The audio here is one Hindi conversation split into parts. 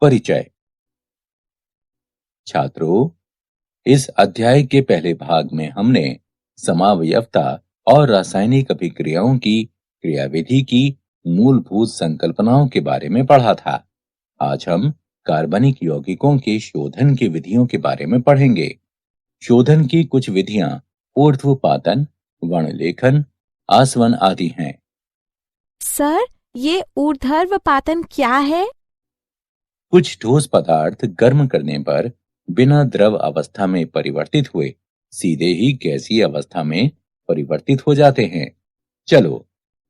परिचय। छात्रों, इस अध्याय के पहले भाग में हमने समावयवता और रासायनिक अभिक्रियाओं की क्रियाविधि की मूलभूत संकल्पनाओं के बारे में पढ़ा था। आज हम कार्बनिक यौगिकों के शोधन की विधियों के बारे में पढ़ेंगे। शोधन की कुछ विधियां ऊर्ध्वपातन, वर्णलेखन, आसवन आदि हैं। सर, ये ऊर्ध्वपातन क्या है? कुछ ठोस पदार्थ गर्म करने पर बिना द्रव अवस्था में परिवर्तित हुए सीधे ही गैसीय अवस्था में परिवर्तित हो जाते हैं। चलो,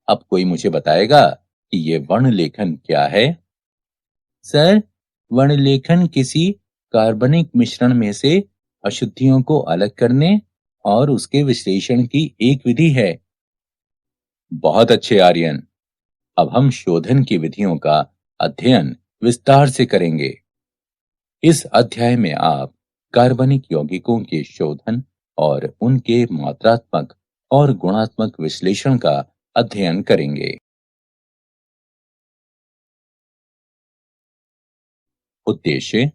अब कोई मुझे बताएगा कि ये वर्णलेखन क्या है? सर, वर्णलेखन किसी कार्बनिक मिश्रण में से अशुद्धियों को अलग करने और उसके विश्लेषण की एक विधि है। बहुत अच्छे आर्यन। अब हम शोधन की विधियों का अध्ययन विस्तार से करेंगे। इस अध्याय में आप कार्बनिक यौगिकों के शोधन और उनके मात्रात्मक और गुणात्मक विश्लेषण का अध्ययन करेंगे। उद्देश्य।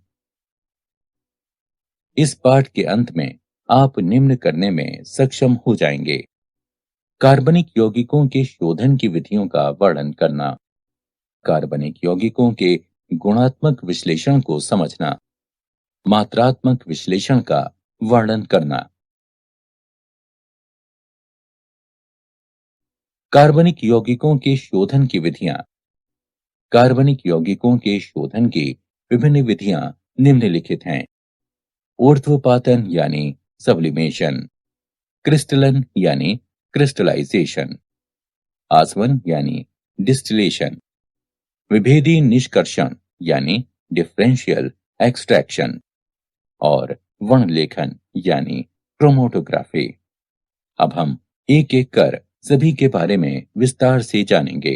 इस पाठ के अंत में आप निम्न करने में सक्षम हो जाएंगे: कार्बनिक यौगिकों के शोधन की विधियों का वर्णन करना, कार्बनिक यौगिकों के गुणात्मक विश्लेषण को समझना, मात्रात्मक विश्लेषण का वर्णन करना। कार्बनिक यौगिकों के शोधन की विधियां। कार्बनिक यौगिकों के शोधन की विभिन्न विधियां निम्नलिखित हैं: ऊर्ध्वपातन यानी सब्लिमेशन, क्रिस्टलन यानी क्रिस्टलाइजेशन, आसवन यानी डिस्टिलेशन, विभेदी निष्कर्षण यानी डिफरेंशियल एक्सट्रैक्शन और वर्णलेखन यानी क्रोमैटोग्राफी। अब हम एक एक कर सभी के बारे में विस्तार से जानेंगे।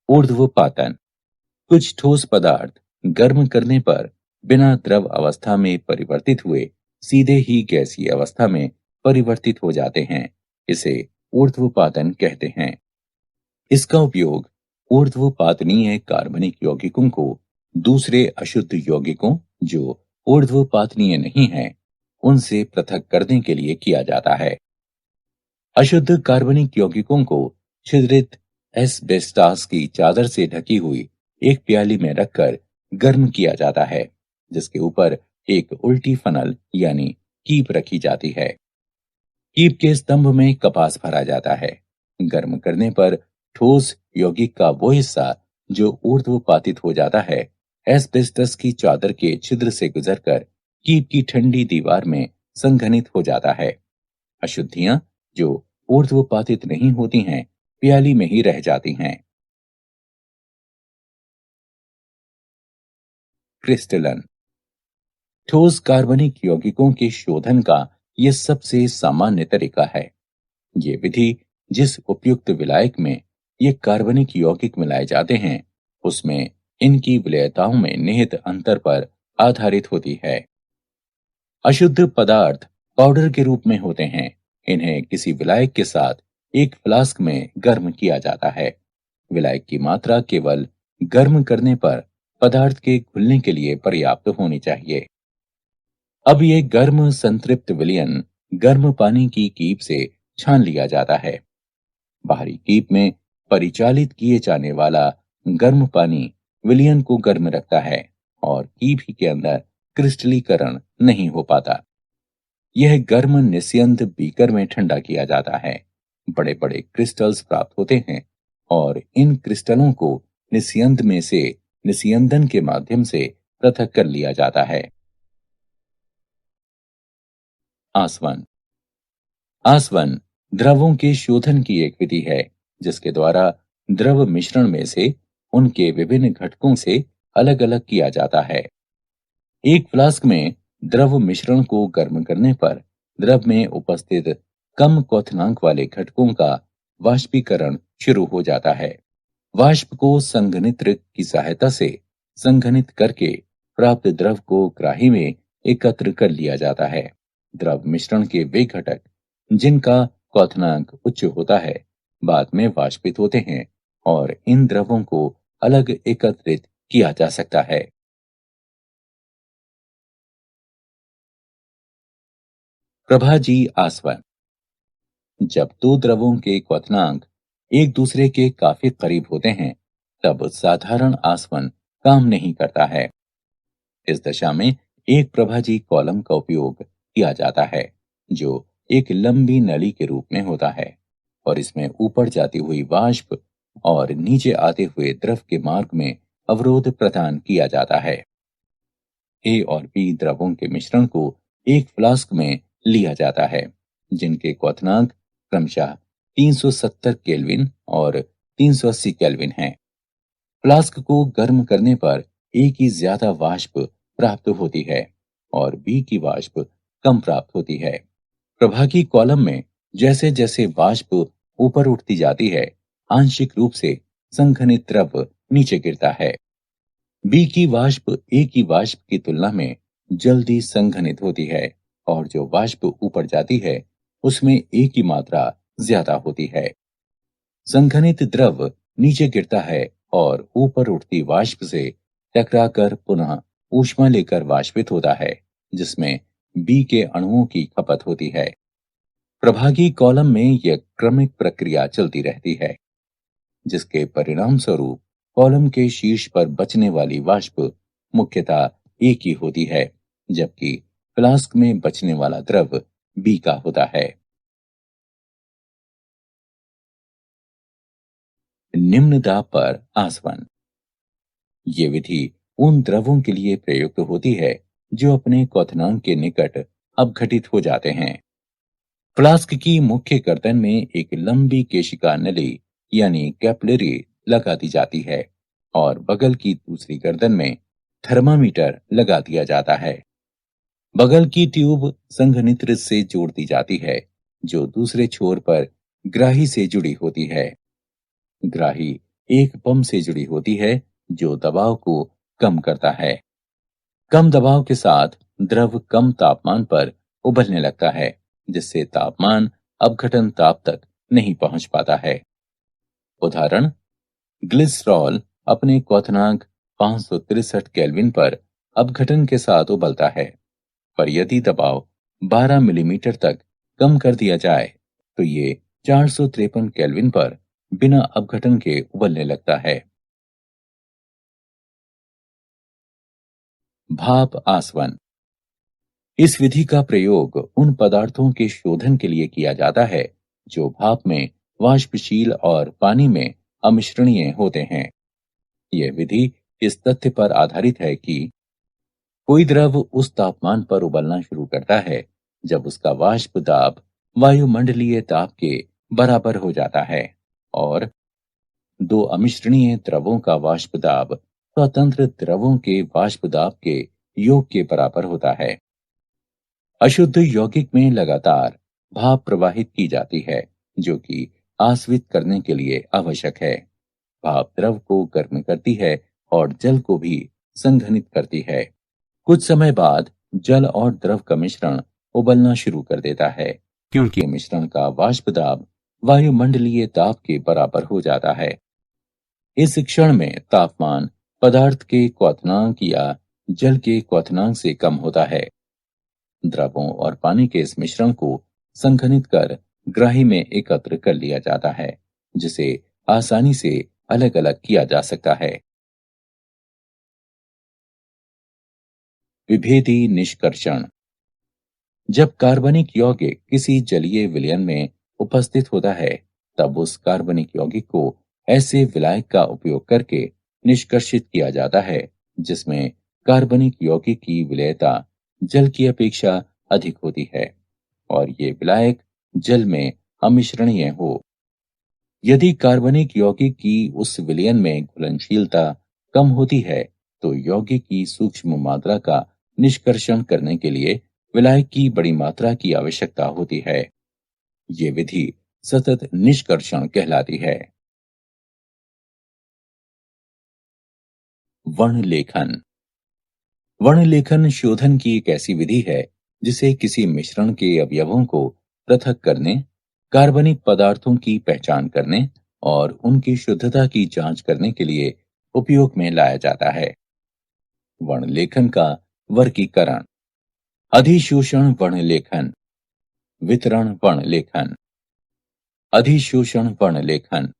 ऊर्ध्वपातन। कुछ ठोस पदार्थ गर्म करने पर बिना द्रव अवस्था में परिवर्तित हुए सीधे ही गैसीय अवस्था में परिवर्तित हो जाते हैं। इसे ऊर्ध्वपातन कहते हैं। इसका उपयोग ऊर्ध्वपातनीय कार्बनिक यौगिकों को दूसरे अशुद्ध यौगिकों जो ऊर्ध्वपातनीय नहीं हैं, उनसे पृथक करने के लिए किया जाता है। अशुद्ध कार्बनिक यौगिकों को छिद्रित एस्बेस्टास की चादर से ढकी हुई एक प्याली में रखकर गर्म किया जाता है, जिसके ऊपर एक उल्टी फनल यानी कीप रखी जाती है। कीप के स्तंभ में कपास भरा जाता है। गर्म करने पर ठोस यौगिक का वो हिस्सा जो ऊर्ध्वपातित हो जाता है, एस्बेस्टस की चादर के छिद्र से गुजरकर कीप की ठंडी दीवार में संघनित हो जाता है। अशुद्धियां जो ऊर्ध्वपातित नहीं होती हैं, प्याली में ही रह जाती हैं। क्रिस्टलन। ठोस कार्बनिक यौगिकों के शोधन का यह सबसे सामान्य तरीका है। ये विधि जिस उपयुक्त विलायक में ये कार्बनिक यौगिक मिलाए जाते हैं, उसमें इनकी विलेयताओं में निहित अंतर पर आधारित होती है। अशुद्ध पदार्थ पाउडर के रूप में होते हैं। इन्हें किसी विलायक के साथ एक फ्लास्क में गर्म किया जाता है। विलायक की मात्रा केवल गर्म करने पर पदार्थ के घुलने के लिए पर्याप्त होनी चाहिए। अब ये गर्म संतृप्त विलयन गर्म पानी की कीप से छान लिया जाता है। बाहरी कीप में परिचालित किए जाने वाला गर्म पानी विलयन को गर्म रखता है और कीप ही के अंदर क्रिस्टलीकरण नहीं हो पाता। यह गर्म निस्यंद बीकर में ठंडा किया जाता है। बड़े बड़े क्रिस्टल्स प्राप्त होते हैं और इन क्रिस्टलों को निस्यंद में से निस्यंदन के माध्यम से पृथक कर लिया जाता है। आसवन। आसवन द्रवों के शोधन की एक विधि है, जिसके द्वारा द्रव मिश्रण में से उनके विभिन्न घटकों से अलग अलग किया जाता है। एक फ्लास्क में द्रव मिश्रण को गर्म करने पर द्रव में उपस्थित कम क्वथनांक वाले घटकों का वाष्पीकरण शुरू हो जाता है। वाष्प को संघनित्र की सहायता से संघनित करके प्राप्त द्रव को ग्राही में एकत्र कर लिया जाता है। द्रव मिश्रण के वे घटक जिनका क्वथनांक उच्च होता है, बाद में वाष्पित होते हैं और इन द्रवों को अलग एकत्रित किया जा सकता है। प्रभाजी आसवन। जब दो द्रवों के क्वथनांक एक दूसरे के काफी करीब होते हैं, तब साधारण आसवन काम नहीं करता है। इस दशा में एक प्रभाजी कॉलम का उपयोग किया जाता है, जो एक लंबी नली के रूप में होता है और इसमें ऊपर जाती हुई वाष्प और नीचे आते हुए द्रव के मार्ग में अवरोध प्रदान किया जाता है। ए और बी द्रवों के मिश्रण को एक फ्लास्क में लिया जाता है, जिनके क्वथनांक क्रमशः 370 केल्विन और 380 केल्विन हैं। फ्लास्क को गर्म करने पर ए की ज्यादा वाष्प प्राप्त होती है और बी की वाष्प कम प्राप्त होती है। प्रभागी कॉलम में जैसे जैसे वाष्प ऊपर उठती जाती है, आंशिक रूप से संघनित द्रव नीचे गिरता है। बी की वाष्प ए की वाष्प की तुलना में जल्दी संघनित होती है और जो वाष्प ऊपर जाती है उसमें ए की मात्रा ज्यादा होती है। संघनित द्रव नीचे गिरता है और ऊपर उठती वाष्प से टकराकर पुनः ऊष्मा लेकर वाष्पित होता है, जिसमें बी के अणुओं की खपत होती है। प्रभागी कॉलम में यह क्रमिक प्रक्रिया चलती रहती है, जिसके परिणाम स्वरूप कॉलम के शीर्ष पर बचने वाली वाष्प मुख्यतः ए की होती है, जबकि फ्लास्क में बचने वाला द्रव बी का होता है। निम्न दाब पर आसवन। ये विधि उन द्रवों के लिए प्रयुक्त होती है जो अपने क्वथनांक के निकट अपघटित हो जाते हैं। फ्लास्क की मुख्य गर्दन में एक लंबी केशिका नली यानी कैपिलरी लगा दी जाती है और बगल की दूसरी गर्दन में थर्मामीटर लगा दिया जाता है। बगल की ट्यूब संघनित्र से जोड़ दी जाती है, जो दूसरे छोर पर ग्राही से जुड़ी होती है। ग्राही एक पंप से जुड़ी होती है, जो दबाव को कम करता है। कम दबाव के साथ द्रव कम तापमान पर उबलने लगता है, जिससे तापमान अपघटन ताप तक नहीं पहुंच पाता है। उदाहरण, ग्लिसरॉल अपने क्वथनांक 563 केल्विन पर अपघटन के साथ उबलता है, पर यदि दबाव 12 मिलीमीटर तक कम कर दिया जाए तो ये 453 केल्विन पर बिना अपघटन के उबलने लगता है। भाप आसवन। इस विधि का प्रयोग उन पदार्थों के शोधन के लिए किया जाता है जो भाप में वाष्पशील और पानी में अमिश्रणीय होते हैं। यह विधि इस तथ्य पर आधारित है कि कोई द्रव उस तापमान पर उबलना शुरू करता है जब उसका वाष्प दाब वायुमंडलीय दाब के बराबर हो जाता है और दो अमिश्रणीय द्रवों का वाष्प दाब स्वतंत्र द्रवों के वाष्प दाब के योग के बराबर होता है। अशुद्ध यौगिक में लगातार भाप प्रवाहित की जाती है, जो कि आस्वित करने के लिए आवश्यक है। भाप द्रव को गर्म करती है और जल को भी संघनित करती है। कुछ समय बाद जल और द्रव का मिश्रण उबलना शुरू कर देता है, क्योंकि मिश्रण का वाष्प दाब वायुमंडलीय दाब के बराबर हो जाता है। इस क्षण में तापमान पदार्थ के क्वथनांक या जल के क्वथनांक से कम होता है। द्रवों और पानी के इस मिश्रण को संघनित कर ग्राही में एकत्र कर लिया जाता है, जिसे आसानी से अलग अलग किया जा सकता है। विभेदी निष्कर्षण। जब कार्बनिक यौगिक किसी जलीय विलयन में उपस्थित होता है, तब उस कार्बनिक यौगिक को ऐसे विलायक का उपयोग करके निष्कर्षित किया जाता है जिसमें कार्बनिक यौगिक की विलेयता जल की अपेक्षा अधिक होती है और ये विलायक जल में अमिश्रणीय हो। यदि कार्बनिक यौगिक की उस विलयन में घुलनशीलता कम होती है, तो यौगिक की सूक्ष्म मात्रा का निष्कर्षण करने के लिए विलायक की बड़ी मात्रा की आवश्यकता होती है। ये विधि सतत निष्कर्षण कहलाती है। वर्णलेखन। वर्णलेखन शोधन की एक ऐसी विधि है जिसे किसी मिश्रण के अवयवों को पृथक करने, कार्बनिक पदार्थों की पहचान करने और उनकी शुद्धता की जांच करने के लिए उपयोग में लाया जाता है। वर्णलेखन का वर्गीकरण। अधिशोषण वर्णलेखन, वितरण वर्णलेखन। अधिशोषण वर्णलेखन।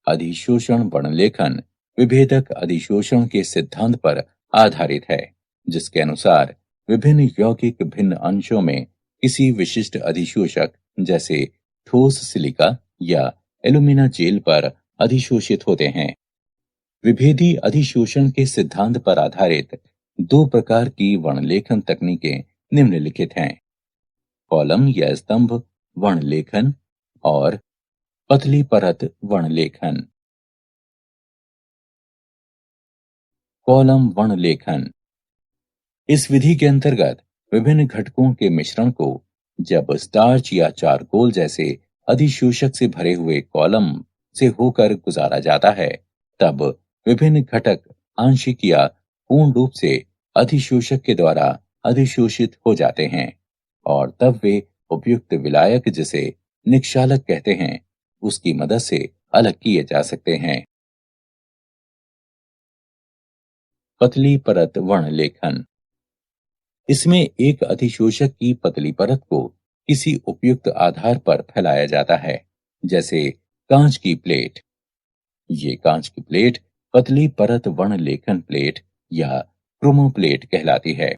अधिशोषण वर्णलेखन विभेदक अधिशोषण के सिद्धांत पर आधारित है, जिसके अनुसार विभिन्न यौगिक भिन्न अंशों में किसी विशिष्ट अधिशोषक जैसे ठोस सिलिका या एल्यूमिना जेल पर अधिशोषित होते हैं। विभेदी अधिशोषण के सिद्धांत पर आधारित दो प्रकार की वर्णलेखन तकनीकें निम्नलिखित हैं: कॉलम या स्तंभ वर्णलेखन और पतली परत वर्णलेखन। कॉलम वर्णलेखन। इस विधि के अंतर्गत विभिन्न घटकों के मिश्रण को जब स्टार्च या चारकोल जैसे अधिशोषक से भरे हुए कॉलम से होकर गुजारा जाता है, तब विभिन्न घटक आंशिक या पूर्ण रूप से अधिशोषक के द्वारा अधिशोषित हो जाते हैं और तब वे उपयुक्त विलायक, जिसे निक्षालक कहते हैं, उसकी मदद से अलग किए जा सकते हैं। पतली परत वर्णलेखन। इसमें एक अधिशोषक की पतली परत को किसी उपयुक्त आधार पर फैलाया जाता है, जैसे कांच की प्लेट। ये कांच की प्लेट पतली परत वर्णलेखन प्लेट या क्रोमोप्लेट कहलाती है।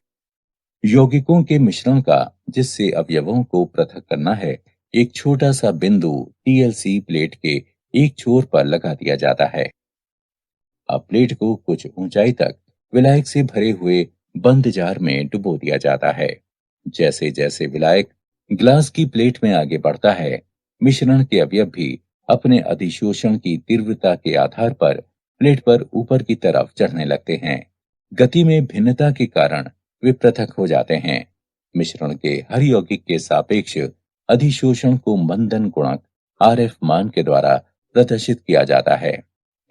यौगिकों के मिश्रण का जिससे अवयवों को पृथक करना है, एक छोटा सा बिंदु टीएलसी प्लेट के एक छोर पर लगा दिया जाता है। अब प्लेट को कुछ ऊंचाई तक विलायक से भरे हुए बंद जार में डुबो दिया जाता है। जैसे जैसे विलायक ग्लास की प्लेट में आगे बढ़ता है, मिश्रण के अवयव भी अपने अधिशोषण की तीव्रता के आधार पर प्लेट पर ऊपर की तरफ चढ़ने लगते हैं। गति में भिन्नता के कारण वे पृथक हो जाते हैं। मिश्रण के हर यौगिक के सापेक्ष अधिशोषण को मंदन गुणक आरएफ मान के द्वारा प्रदर्शित किया जाता है।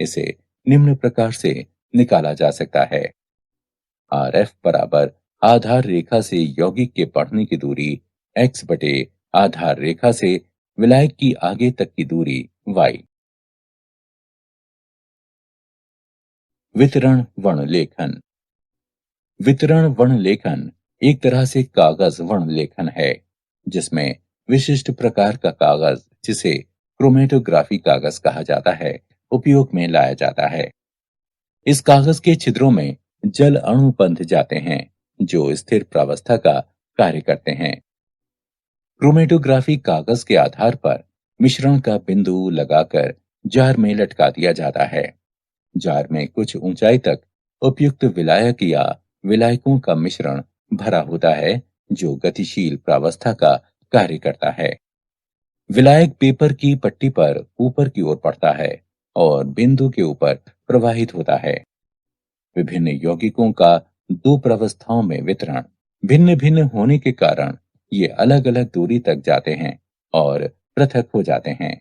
इसे निम्न प्रकार से निकाला जा सकता है: आरएफ बराबर आधार रेखा से यौगिक के बढ़ने की दूरी x बटे आधार रेखा से विलायक की आगे तक की दूरी y। वितरण वर्णलेखन। वितरण वर्णलेखन एक तरह से कागज वर्णलेखन है, जिसमें विशिष्ट प्रकार का कागज, जिसे क्रोमेटोग्राफी कागज कहा जाता है, उपयोग में लाया जाता है। इस कागज के छिद्रों में जल अणु बंध जाते हैं, जो स्थिर प्रावस्था का कार्य करते हैं। क्रोमेटोग्राफी कागज के आधार पर मिश्रण का बिंदु लगाकर जार में लटका दिया जाता है। जार में कुछ ऊंचाई तक उपयुक्त विलायक या विलायकों का मिश्रण भरा होता है, जो गतिशील प्रावस्था का कार्य करता है। विलायक पेपर की पट्टी पर ऊपर की ओर पड़ता है और बिंदु के ऊपर प्रवाहित होता है। विभिन्न यौगिकों का दो प्रावस्थाओं में वितरण भिन्न भिन्न होने के कारण ये अलग अलग दूरी तक जाते हैं और पृथक हो जाते हैं।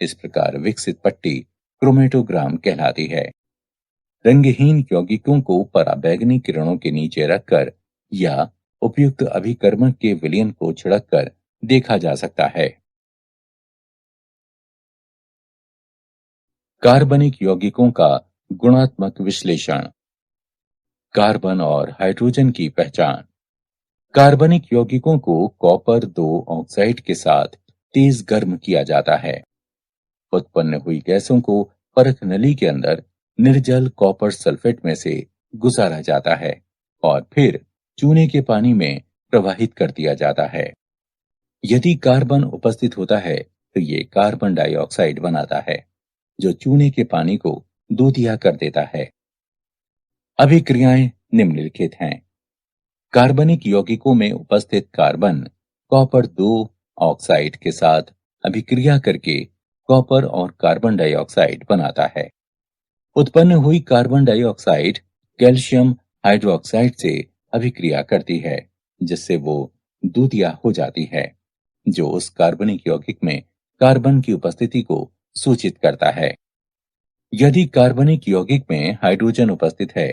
इस प्रकार विकसित पट्टी क्रोमेटोग्राम कहलाती है। रंगहीन यौगिकों को पराबैंगनी किरणों के नीचे रखकर या उपयुक्त अभिकर्मक के विलयन को छिड़ककर देखा जा सकता है। कार्बनिक यौगिकों का गुणात्मक विश्लेषण। कार्बन और हाइड्रोजन की पहचान। कार्बनिक यौगिकों को कॉपर 2 ऑक्साइड के साथ तेज गर्म किया जाता है। उत्पन्न हुई गैसों को परख नली के अंदर निर्जल कॉपर सल्फेट में से गुजारा जाता है और फिर चूने के पानी में प्रवाहित कर दिया जाता है। यदि कार्बन उपस्थित होता है तो ये कार्बन डाइऑक्साइड बनाता है, जो चूने के पानी को दूधिया कर देता है। अभिक्रियाएं निम्नलिखित हैं: कार्बनिक यौगिकों में उपस्थित कार्बन कॉपर 2 ऑक्साइड के साथ अभिक्रिया करके कॉपर और कार्बन डाइऑक्साइड बनाता है। उत्पन्न हुई कार्बन डाइऑक्साइड कैल्शियम हाइड्रोक्साइड से अभिक्रिया करती है, जिससे वो दूधिया हो जाती है, जो उस कार्बनिक यौगिक में कार्बन की उपस्थिति को सूचित करता है। यदि कार्बनिक यौगिक में हाइड्रोजन उपस्थित है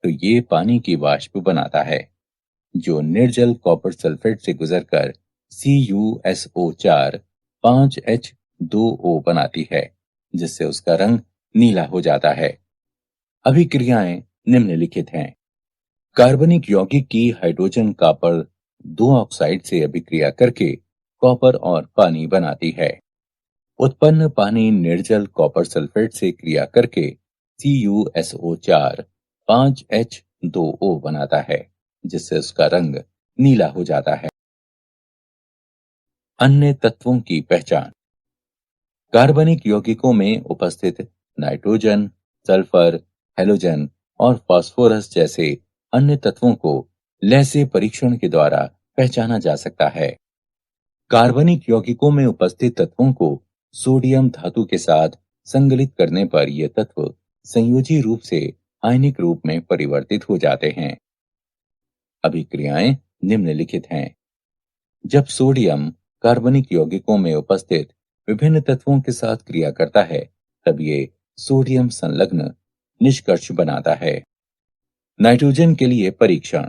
तो ये पानी की वाष्प बनाता है, जो निर्जल कॉपर सल्फेट से गुजरकर CuSO4 5H2O बनाती है, जिससे उसका रंग नीला हो जाता है। अभिक्रियाएं निम्नलिखित हैं। कार्बनिक यौगिक की हाइड्रोजन कॉपर दो ऑक्साइड से अभिक्रिया करके कॉपर और पानी बनाती है। उत्पन्न पानी निर्जल कॉपर सल्फेट से क्रिया करके CuSO4 5H2O बनाता है, जिससे उसका रंग नीला हो जाता है। अन्य तत्वों की पहचान। कार्बनिक यौगिकों में उपस्थित नाइट्रोजन, सल्फर, हैलोजन और फास्फोरस जैसे अन्य तत्वों को लैसे परीक्षण के द्वारा पहचाना जा सकता है। कार्बनिक यौगिकों में उपस्थित तत्वों को सोडियम धातु के साथ संगलित करने पर ये तत्व संयोजी रूप से आयनिक रूप में परिवर्तित हो जाते हैं। अभिक्रियाएं निम्नलिखित हैं। जब सोडियम कार्बनिक यौगिकों में उपस्थित विभिन्न तत्वों के साथ क्रिया करता है, तब ये सोडियम संलग्न निष्कर्ष बनाता है। नाइट्रोजन के लिए परीक्षण।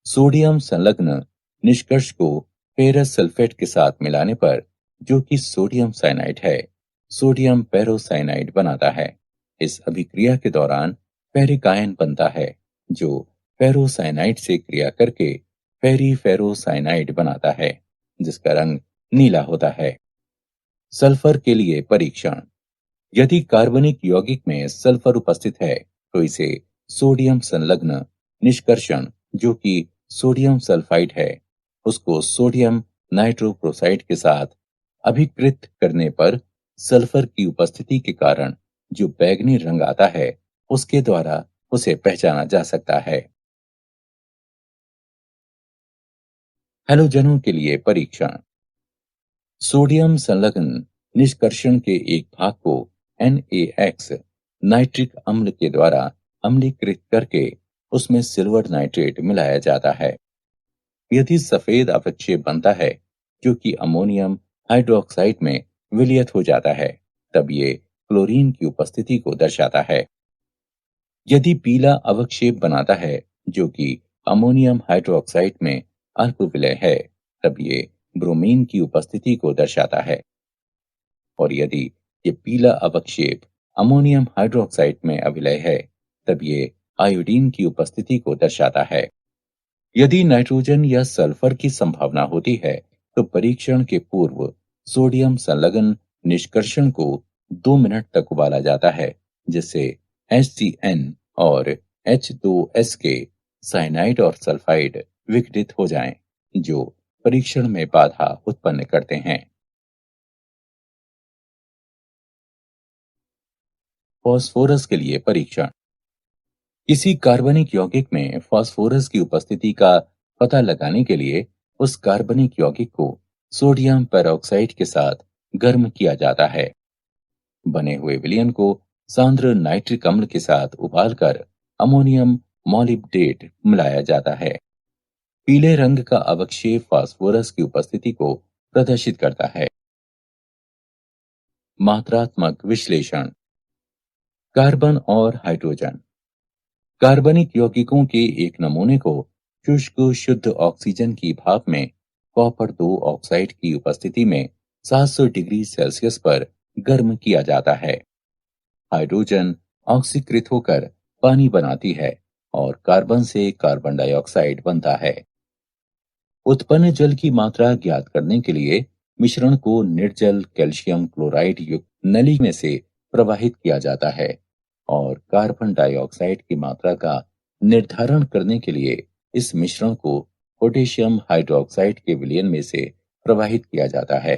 सोडियम संलग्न निष्कर्ष को फेरस सल्फेट के साथ मिलाने पर, जो कि सोडियम साइनाइड है, सोडियम पेरोसाइनाइड बनाता है। इस अभिक्रिया के दौरान फेरिक आयन बनता है, जो फेरोसाइनाइड से क्रिया करके फेरीफेरोसाइनाइड बनाता है, जिसका रंग नीला होता है। सल्फर के लिए परीक्षण। यदि कार्बनिक यौगिक में सल्फर उपस्थित है, तो इसे सोडियम संलग्न निष्कर्षण, जो कि सोडियम सल्फाइड है, उसको सोडियम नाइट्रोक्लोराइड के साथ अभिकृत करने पर सल्फर की उपस्थिति के कारण जो बैंगनी रंग आता है, उसके द्वारा उसे पहचाना जा सकता है। हैलोजनों के लिए परीक्षण। सोडियम संलग्न निष्कर्षण के एक भाग को NaX नाइट्रिक अम्ल के द्वारा अम्लीकृत करके उसमें सिल्वर नाइट्रेट मिलाया जाता है। यदि सफेद अपक्षेप बनता है, जो कि अमोनियम हाइड्रोक्साइड में विलयित हो जाता है, तब ये क्लोरीन की उपस्थिति को दर्शाता है। यदि पीला अवक्षेप बनाता है, जो कि अमोनियम हाइड्रोक्साइड में अल्प विलय है, तब ये ब्रोमीन की उपस्थिति को दर्शाता है। और यदि ये पीला अवक्षेप अमोनियम हाइड्रोक्साइड में अविलय है, तब ये आयोडीन की उपस्थिति को दर्शाता है। यदि नाइट्रोजन या सल्फर की संभावना होती है, तो परीक्षण के पूर्व सोडियम संलग्न निष्कर्षण को 2 मिनट तक उबाला जाता है, जिससे HCN और H2S के साइनाइड और सल्फाइड विघटित हो जाएं, जो परीक्षण में बाधा उत्पन्न करते हैं। फास्फोरस के लिए परीक्षण। किसी कार्बनिक यौगिक में फास्फोरस की उपस्थिति का पता लगाने के लिए उस कार्बनिक यौगिक को सोडियम पेरोक्साइड के साथ गर्म किया जाता है। बने हुए विलयन को सांद्र नाइट्रिक अम्ल के साथ उबालकर अमोनियम मॉलिब्डेट मिलाया जाता है। पीले रंग का अवक्षेप फास्फोरस की उपस्थिति को प्रदर्शित करता है। मात्रात्मक विश्लेषण। कार्बन और हाइड्रोजन। कार्बनिक यौगिकों के एक नमूने को शुष्क शुद्ध ऑक्सीजन की भाप में कॉपर 2 ऑक्साइड की उपस्थिति में 700 डिग्री सेल्सियस पर गर्म किया जाता है। हाइड्रोजन ऑक्सीकृत होकर पानी बनाती है और कार्बन से कार्बन डाइऑक्साइड बनता है। उत्पन्न जल की मात्रा ज्ञात करने के लिए मिश्रण को निर्जल कैल्शियम क्लोराइड युक्त नली में से प्रवाहित किया जाता है और कार्बन डाइऑक्साइड की मात्रा का निर्धारण करने के लिए इस मिश्रण को पोटेशियम हाइड्रोक्साइड के विलयन में से प्रवाहित किया जाता है।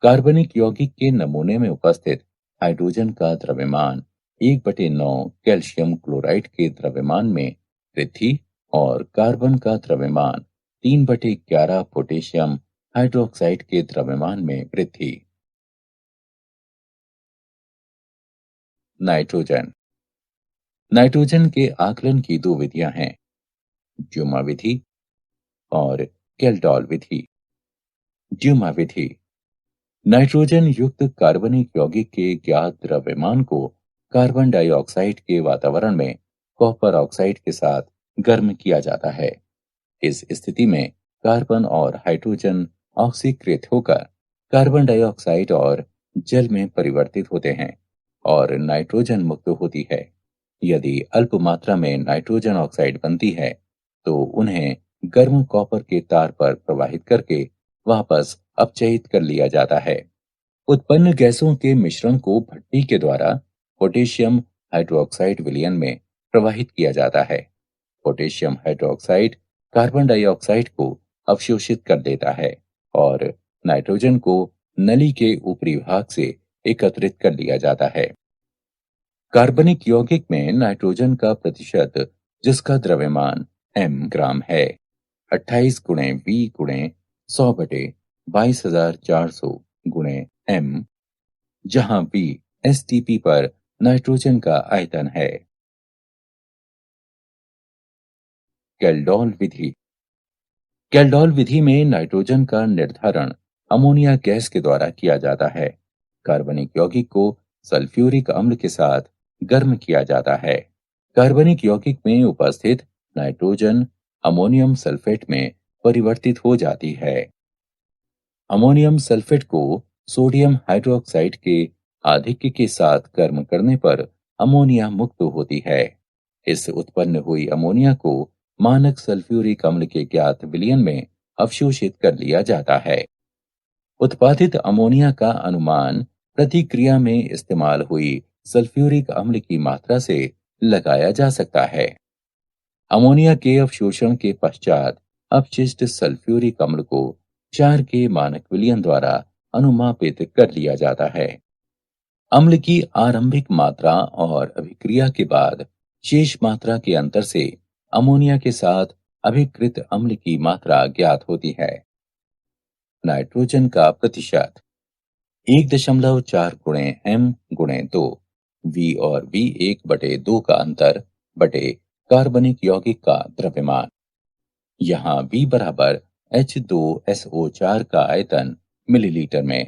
कार्बनिक यौगिक के नमूने में उपस्थित हाइड्रोजन का द्रव्यमान 1/9 कैल्शियम क्लोराइड के द्रव्यमान में वृद्धि और कार्बन का द्रव्यमान 3/11 पोटेशियम हाइड्रोक्साइड के द्रव्यमान में वृद्धि। नाइट्रोजन। नाइट्रोजन के आकलन की 2 विधियां हैं, ड्यूमा विधि और केल्डॉल विधि। ड्यूमा विधि नाइट्रोजन युक्त कार्बनिक यौगिक के ज्ञात द्रव्यमान को कार्बन डाइऑक्साइड के वातावरण में कॉपर ऑक्साइड के साथ गर्म किया जाता है। इस स्थिति में कार्बन और हाइड्रोजन ऑक्सीकृत होकर कार्बन डाइऑक्साइड और जल में परिवर्तित होते हैं और नाइट्रोजन मुक्त होती है। यदि अल्प मात्रा में नाइट्रोजन ऑक्साइड बनती है तो उन्हें गर्म कॉपर के तार पर प्रवाहित करके वापस अपचयित कर लिया जाता है। उत्पन्न गैसों के मिश्रण को भट्टी के द्वारा पोटेशियम हाइड्रोक्साइड विलयन में प्रवाहित किया जाता है। पोटेशियम हाइड्रोक्साइड कार्बन डाइऑक्साइड को अवशोषित कर देता है और नाइट्रोजन को नली के ऊपरी भाग से एकत्रित कर लिया जाता है। कार्बनिक यौगिक में नाइट्रोजन का प्रतिशत, जिसका द्रव्यमान m ग्राम है, 28 गुणे V गुणे 100 बटे 22,400 गुणे m, जहां V एसटीपी पर नाइट्रोजन का आयतन है। कैल्डोल विधि। कैल्डोल विधि में नाइट्रोजन का निर्धारण अमोनिया गैस के द्वारा किया जाता है। कार्बनिक यौगिक को सल्फ्यूरिक अम्ल के साथ गर्म किया जाता है। कार्बनिक यौगिक में उपस्थित नाइट्रोजन अमोनियम सल्फेट में परिवर्तित हो जाती है। अमोनियम सल्फेट को सोडियम हाइड्रोक्साइड के आधिक्य के साथ गर्म करने पर अमोनिया मुक्त होती है। इस उत्पन्न हुई अमोनिया को मानक सल्फ्यूरिक अम्ल के ज्ञात विलयन में अवशोषित कर लिया जाता है। उत्पादित अमोनिया का अनुमान प्रतिक्रिया में इस्तेमाल हुई सल्फ्यूरिक अम्ल की मात्रा से लगाया जा सकता है। अमोनिया के अवशोषण के पश्चात अपशिष्ट सल्फ्यूरिक अम्ल को 4 के मानक विलयन द्वारा अनुमापित कर लिया जाता है। अम्ल की आरंभिक मात्रा और अभिक्रिया के बाद शेष मात्रा के अंतर से अमोनिया के साथ अभिकृत अम्ल की मात्रा ज्ञात होती है। नाइट्रोजन का प्रतिशत 1.4 गुणे m गुणे 2, V और V1/2 का अंतर बटे कार्बनिक यौगिक का द्रव्यमान। यहाँ V बराबर H2SO4 का आयतन मिलीलीटर में,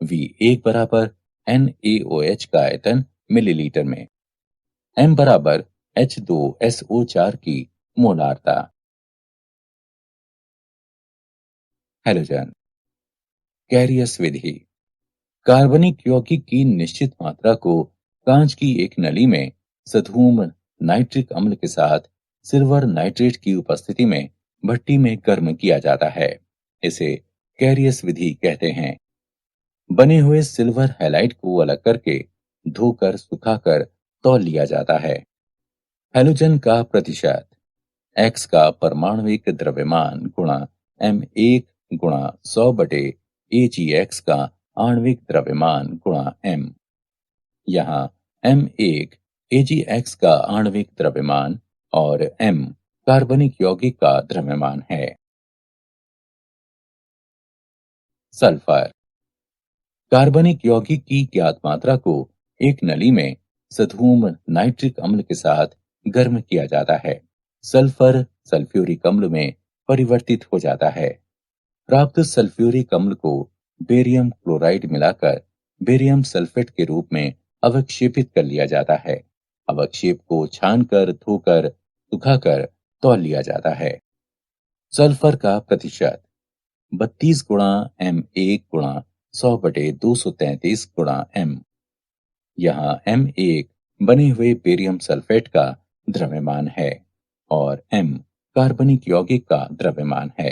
V1 बराबर NaOH का आयतन मिलीलीटर में, m बराबर H2SO4 की मोलारता। हैलोजन। कैरियस विधि। कार्बनिक यौगिक की निश्चित मात्रा को कांच की एक नली में सधूम नाइट्रिक अम्ल के साथ सिल्वर नाइट्रेट की उपस्थिति में भट्टी में गर्म किया जाता है। इसे कैरियस विधि कहते हैं। बने हुए सिल्वर हैलाइड को अलग करके धोकर सुखाकर तौल लिया जाता है। हैलोजन का प्रतिशत X का परमाणविक द्रव्यमान गुणा M1 गुणा 100 बटे AgX का आणविक द्रव्यमान गुणा M। यहाँ M1 AgX का आणविक द्रव्यमान और M कार्बनिक यौगिक का द्रव्यमान है। सल्फर। कार्बनिक यौगिक की ज्ञात मात्रा को एक नली में सधूम नाइट्रिक अम्ल के साथ गर्म किया जाता है। सल्फर सल्फ्यूरिक अम्ल में परिवर्तित हो जाता है। प्राप्त सल्फ्यूरिक अम्ल को बेरियम क्लोराइड मिलाकर बेरियम सल्फेट के रूप में अवक्षेपित कर लिया जाता है। अवक्षेप को छानकर धोकर सुखाकर तौल लिया जाता है। सल्फर का प्रतिशत 32 गुणा M1 गुणा 100 बटे 233 गुणा M। यहाँ M1 बने हुए बेरियम सल्फेट का द्रव्यमान है और M कार्बनिक यौगिक का द्रव्यमान है।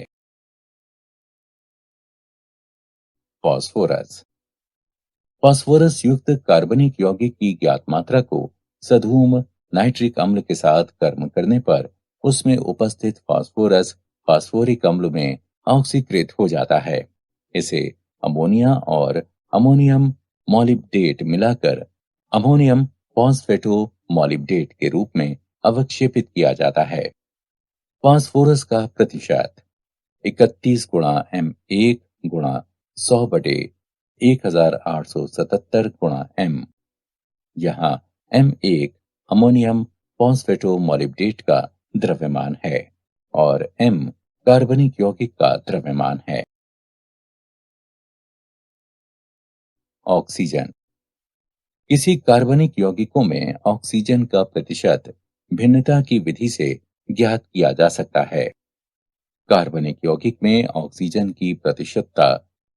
फास्फोरस। फास्फोरस युक्त कार्बनिक यौगिक की ज्ञात मात्रा को सधूम नाइट्रिक अम्ल के साथ गर्म करने पर उसमें उपस्थित फास्फोरस फास्फोरिक अम्ल में ऑक्सीकृत हो जाता है। इसे अमोनिया और अमोनियम मॉलिब्डेट मिलाकर अमोनियम फॉस्फेटो मॉलिब्डेट के रूप में अवक्षेपित किया जाता है। फास्फोरस का प्रतिशत 31 गुणा M1 गुणा 100 बटे 1877 गुणा M। यहाँ M1 अमोनियम फॉस्फेटो मॉलिब्डेट का द्रव्यमान है और M कार्बनिक यौगिक का द्रव्यमान है। ऑक्सीजन। किसी कार्बनिक यौगिकों में ऑक्सीजन का प्रतिशत भिन्नता की विधि से ज्ञात किया जा सकता है। कार्बनिक यौगिक में ऑक्सीजन की प्रतिशतता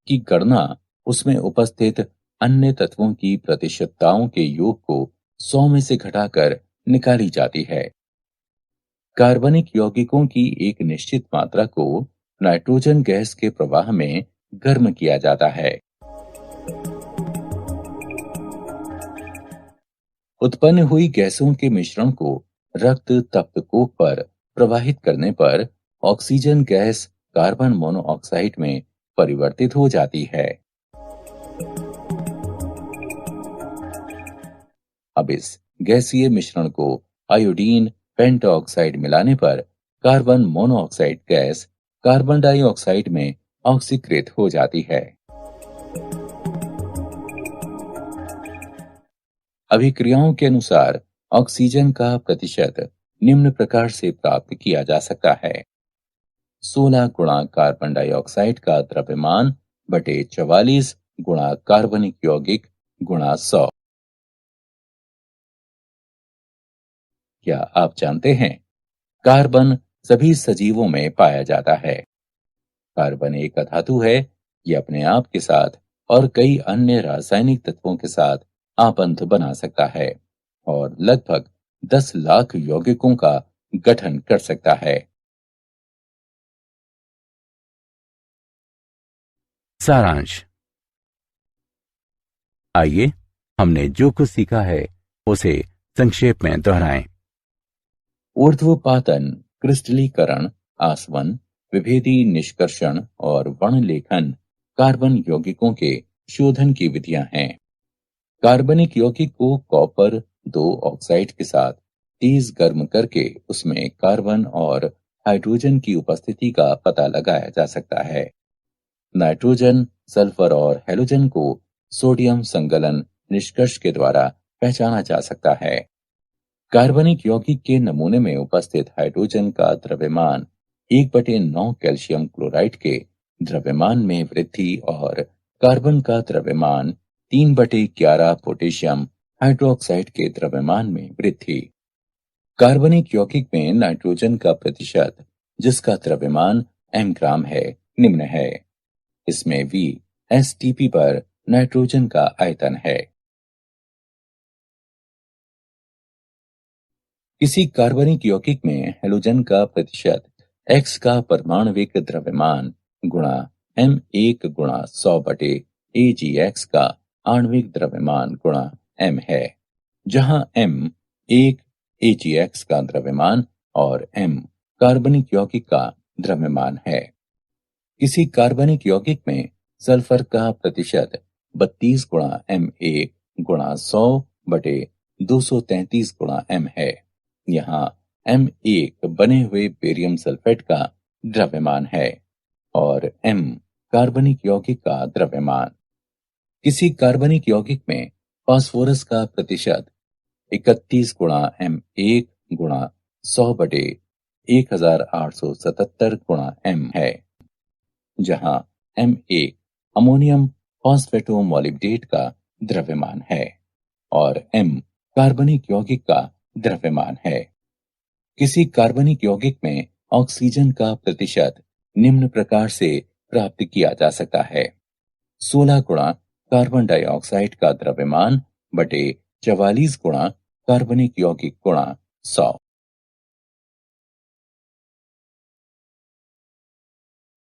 की गणना उसमें उपस्थित अन्य तत्वों की प्रतिशतताओं के योग को 100 में से घटाकर निकाली जाती है। कार्बनिक यौगिकों की एक निश्चित मात्रा को नाइट्रोजन गैस के प्रवाह में गर्म किया जाता है। उत्पन्न हुई गैसों के मिश्रण को रक्त तप्तकोप पर प्रवाहित करने पर ऑक्सीजन गैस कार्बन मोनोऑक्साइड में परिवर्तित हो जाती है। अब इस गैसीय मिश्रण को आयोडीन पेंटॉक्साइड मिलाने पर carbon monoxide gas carbon dioxide में ऑक्सीकृत हो जाती है। अभिक्रियाओं के अनुसार ऑक्सीजन का प्रतिशत निम्न प्रकार से प्राप्त किया जा सकता है: 16 गुणा कार्बन डाइऑक्साइड का द्रव्यमान बटे 44 गुणा कार्बनिक यौगिक गुणा 100। क्या आप जानते हैं कार्बन सभी सजीवों में पाया जाता है? कार्बन एक अधातु है। ये अपने आप के साथ और कई अन्य रासायनिक तत्वों के साथ आबंध बना सकता है और लगभग 10 लाख यौगिकों का गठन कर सकता है। सारांश। आइए हमने जो कुछ सीखा है उसे संक्षेप में दोहराएं। ऊर्ध्वपातन, क्रिस्टलीकरण, आसवन, विभेदी निष्कर्षण और वर्णलेखन कार्बन यौगिकों के शोधन की विधियां हैं। कार्बनिक यौगिक को कॉपर 2 ऑक्साइड के साथ तेज गर्म करके उसमें कार्बन और हाइड्रोजन की उपस्थिति का पता लगाया जा सकता है। नाइट्रोजन, सल्फर और हैलोजन को सोडियम संगलन निष्कर्ष के द्वारा पहचाना जा सकता है। कार्बनिक यौगिक के नमूने में उपस्थित हाइड्रोजन का द्रव्यमान 1/9 कैल्शियम क्लोराइड के द्रव्यमान में वृद्धि और कार्बन का द्रव्यमान 3/11 पोटेशियम हाइड्रोक्साइड के द्रव्यमान में वृद्धि। कार्बनिक यौगिक में नाइट्रोजन का प्रतिशत, जिसका द्रव्यमान m ग्राम है, निम्न है। इसमें V STP पर नाइट्रोजन का आयतन है। किसी कार्बनिक यौगिक में हैलोजन का प्रतिशत X का परमाणविक द्रव्यमान गुणा M1 गुणा 100 बटे AgX का आणविक द्रव्यमान गुणा M है, जहां M 1 AgX का द्रव्यमान और M कार्बनिक यौगिक का द्रव्यमान है। किसी कार्बनिक यौगिक में सल्फर का प्रतिशत 32 गुणा M1 गुणा 100 बटे 233 गुणा M है। यहाँ M1 बने हुए बेरियम सल्फेट का द्रव्यमान है और M कार्बनिक यौगिक का द्रव्यमान। किसी कार्बनिक यौगिक में फास्फोरस का प्रतिशत 31 गुणा M1 गुणा 100 बटे 1877 गुणा M है, जहां M1 अमोनियम फॉस्फेटोमोलिब्डेट का द्रव्यमान है और M कार्बनिक यौगिक का द्रव्यमान है। किसी कार्बनिक यौगिक में ऑक्सीजन का प्रतिशत निम्न प्रकार से प्राप्त किया जा सकता है: 16 गुणा कार्बन डाइऑक्साइड का द्रव्यमान बटे 44 गुणा कार्बनिक यौगिक गुणा 100।